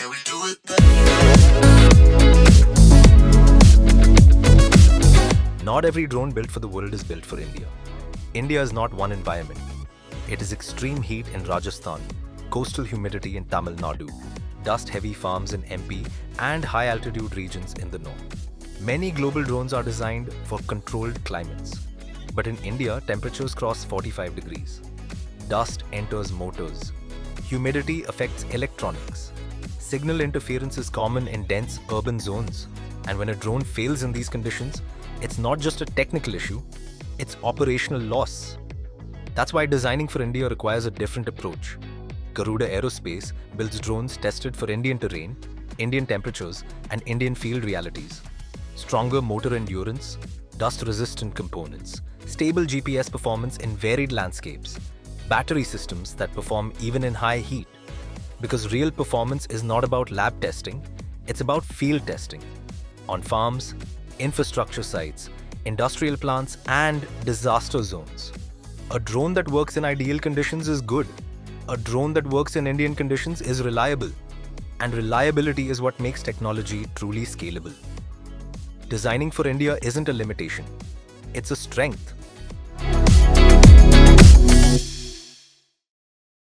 Can we do it then? Not every drone built for the world is built for India. India is not one environment. It is extreme heat in Rajasthan, coastal humidity in Tamil Nadu, dust-heavy farms in MP, and high-altitude regions in the north. Many global drones are designed for controlled climates. But in India, temperatures cross 45 degrees. Dust enters motors. Humidity affects electronics. Signal interference is common in dense urban zones. And when a drone fails in these conditions, it's not just a technical issue, it's operational loss. That's why designing for India requires a different approach. Garuda Aerospace builds drones tested for Indian terrain, Indian temperatures, and Indian field realities. Stronger motor endurance, dust-resistant components, stable GPS performance in varied landscapes, battery systems that perform even in high heat. Because real performance is not about lab testing, it's about field testing. On farms, infrastructure sites, industrial plants, and disaster zones. A drone that works in ideal conditions is good. A drone that works in Indian conditions is reliable. And reliability is what makes technology truly scalable. Designing for India isn't a limitation. It's a strength.